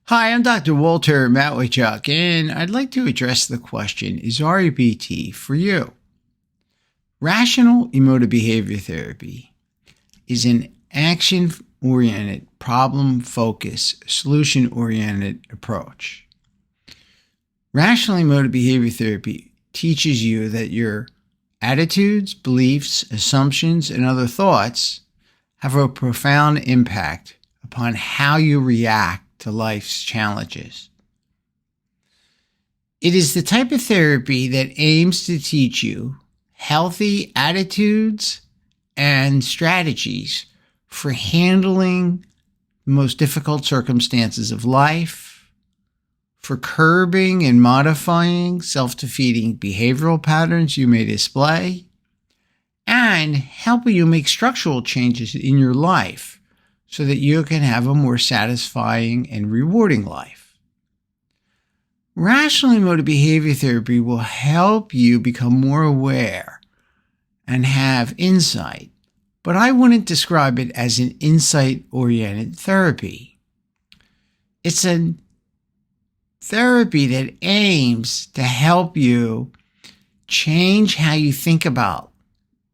Hi, I'm Dr. Walter Matwychuk, and I'd like to address the question, is REBT for you? Rational emotive behavior therapy is an action-oriented, problem-focused, solution-oriented approach. Rational emotive behavior therapy teaches you that your attitudes, beliefs, assumptions, and other thoughts have a profound impact upon how you react to life's challenges. It is the type of therapy that aims to teach you healthy attitudes and strategies for handling the most difficult circumstances of life, for curbing and modifying self-defeating behavioral patterns you may display, and helping you make structural changes in your life so that you can have a more satisfying and rewarding life. Rational emotive behavior therapy will help you become more aware and have insight, but I wouldn't describe it as an insight-oriented therapy. It's a therapy that aims to help you change how you think about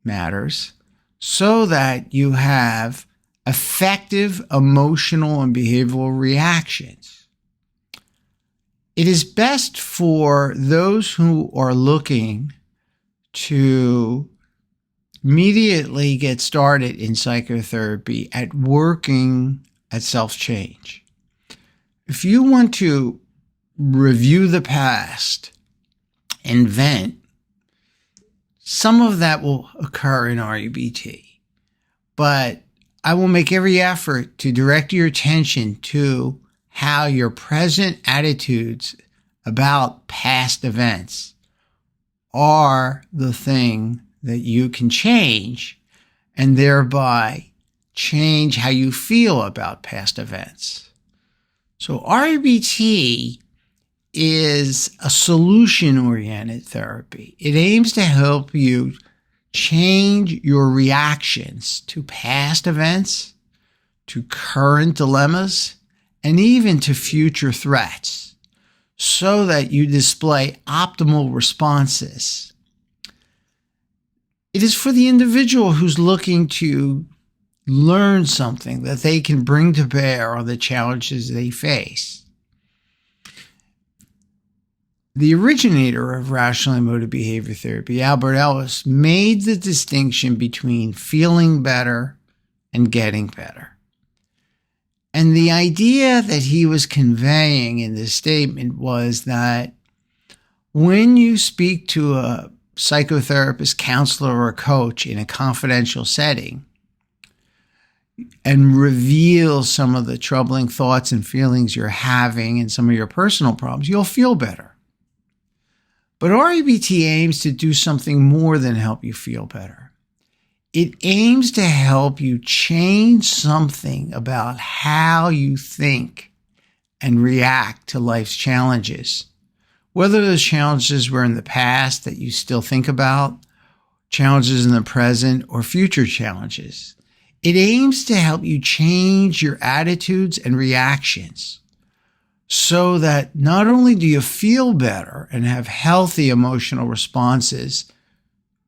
matters so that you have effective emotional and behavioral reactions. It is best for those who are looking to immediately get started in psychotherapy at working at self-change. If you want to review the past and vent, some of that will occur in REBT, but I will make every effort to direct your attention to how your present attitudes about past events are the thing that you can change and thereby change how you feel about past events. So REBT is a solution-oriented therapy. It aims to help you change your reactions to past events, to current dilemmas, and even to future threats, so that you display optimal responses. It is for the individual who's looking to learn something that they can bring to bear on the challenges they face. The originator of rational emotive behavior therapy, Albert Ellis, made the distinction between feeling better and getting better. And the idea that he was conveying in this statement was that when you speak to a psychotherapist, counselor, or coach in a confidential setting and reveal some of the troubling thoughts and feelings you're having and some of your personal problems, you'll feel better. But REBT aims to do something more than help you feel better. It aims to help you change something about how you think and react to life's challenges. Whether those challenges were in the past that you still think about, challenges in the present, or future challenges. It aims to help you change your attitudes and reactions, so that not only do you feel better and have healthy emotional responses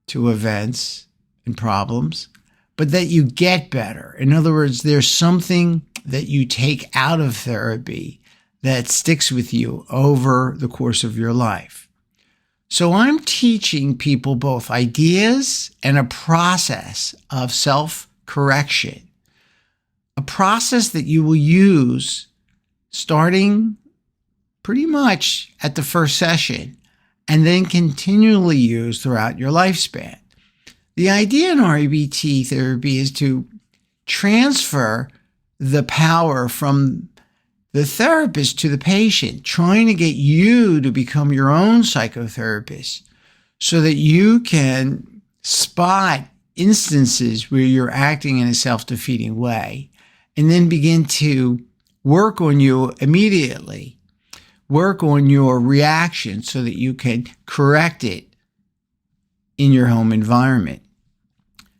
to events and problems, but that you get better. In other words, there's something that you take out of therapy that sticks with you over the course of your life. So I'm teaching people both ideas and a process of self-correction, a process that you will use starting pretty much at the first session and then continually use throughout your lifespan. The idea in REBT therapy is to transfer the power from the therapist to the patient, trying to get you to become your own psychotherapist so that you can spot instances where you're acting in a self-defeating way and then begin to work on you immediately, work on your reaction so that you can correct it in your home environment.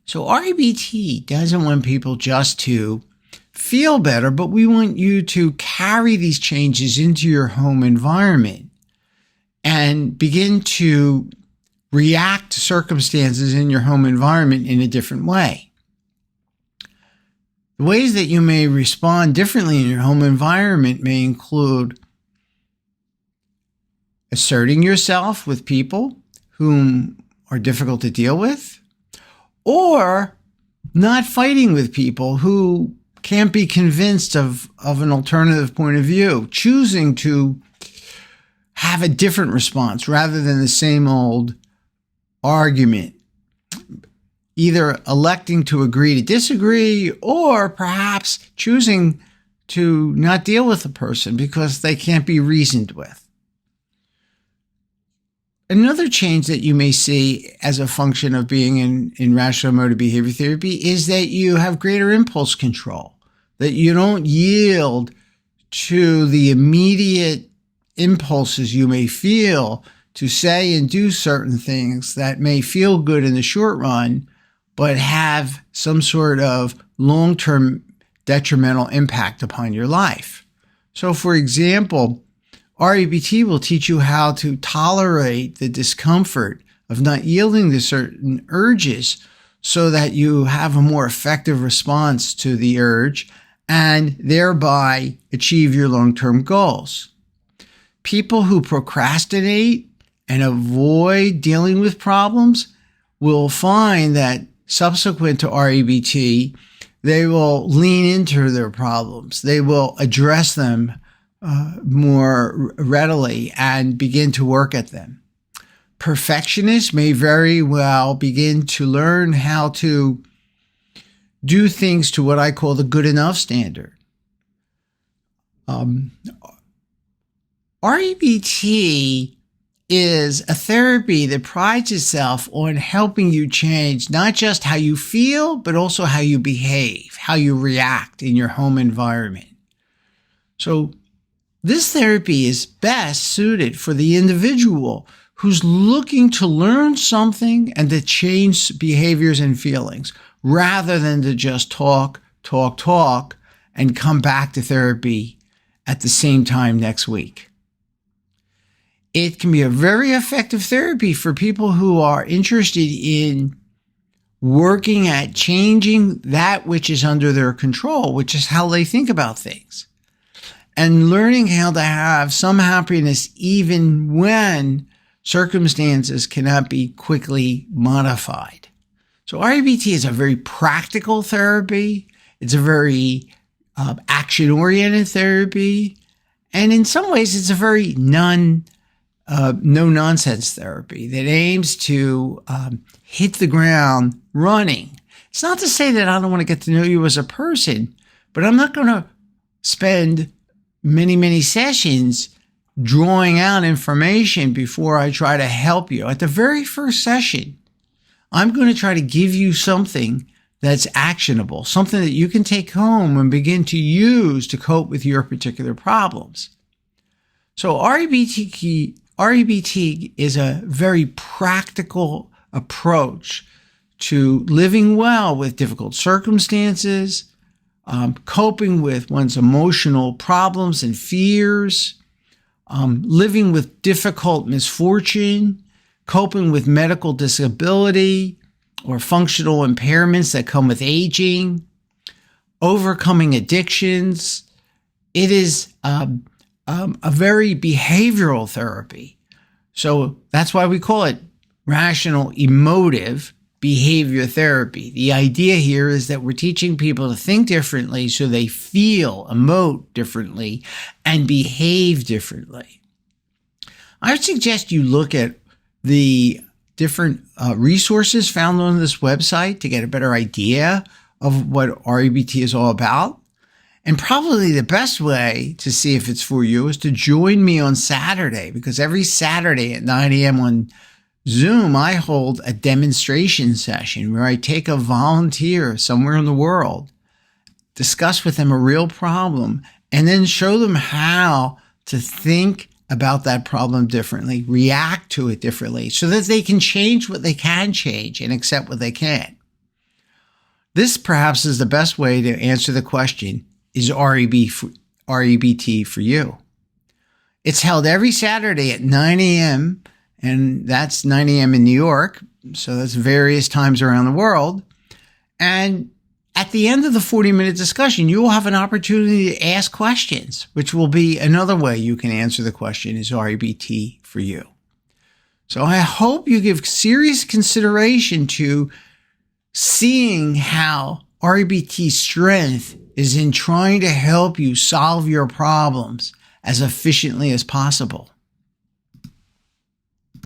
So REBT doesn't want people just to feel better, but we want you to carry these changes into your home environment and begin to react to circumstances in your home environment in a different way. The ways that you may respond differently in your home environment may include asserting yourself with people whom are difficult to deal with, or not fighting with people who can't be convinced of an alternative point of view, choosing to have a different response rather than the same old argument, either electing to agree to disagree or perhaps choosing to not deal with the person because they can't be reasoned with. Another change that you may see as a function of being in rational emotive behavior therapy is that you have greater impulse control, that you don't yield to the immediate impulses you may feel to say and do certain things that may feel good in the short run, but have some sort of long-term detrimental impact upon your life. So, for example, REBT will teach you how to tolerate the discomfort of not yielding to certain urges so that you have a more effective response to the urge and thereby achieve your long-term goals. People who procrastinate and avoid dealing with problems will find that subsequent to REBT, they will lean into their problems. They will address them more readily and begin to work at them. Perfectionists may very well begin to learn how to do things to what I call the good enough standard. REBT is a therapy that prides itself on helping you change not just how you feel, but also how you behave, how you react in your home environment. So this therapy is best suited for the individual who's looking to learn something and to change behaviors and feelings rather than to just talk, and come back to therapy at the same time next week. It can be a very effective therapy for people who are interested in working at changing that which is under their control, which is how they think about things, and learning how to have some happiness even when circumstances cannot be quickly modified. So REBT is a very practical therapy. It's a very action-oriented therapy. And in some ways, it's a very no-nonsense therapy that aims to hit the ground running. It's not to say that I don't want to get to know you as a person, but I'm not going to spend many sessions drawing out information before I try to help you. At the very first session, I'm going to try to give you something that's actionable, something that you can take home and begin to use to cope with your particular problems. So REBT is a very practical approach to living well with difficult circumstances, coping with one's emotional problems and fears, living with difficult misfortune, coping with medical disability or functional impairments that come with aging, overcoming addictions. It is a very behavioral therapy. So that's why we call it rational emotive behavior therapy. The idea here is that we're teaching people to think differently so they feel, emote differently, and behave differently. I would suggest you look at the different resources found on this website to get a better idea of what REBT is all about. And probably the best way to see if it's for you is to join me on Saturday, because every Saturday at 9 a.m. on Zoom, I hold a demonstration session where I take a volunteer somewhere in the world, discuss with them a real problem, and then show them how to think about that problem differently, react to it differently, so that they can change what they can change and accept what they can't. This perhaps is the best way to answer the question, is REBT for you? It's held every Saturday at 9 a.m., and that's 9 a.m. in New York, so that's various times around the world. And at the end of the 40-minute discussion, you will have an opportunity to ask questions, which will be another way you can answer the question, is REBT for you? So I hope you give serious consideration to seeing how REBT's strength is in trying to help you solve your problems as efficiently as possible.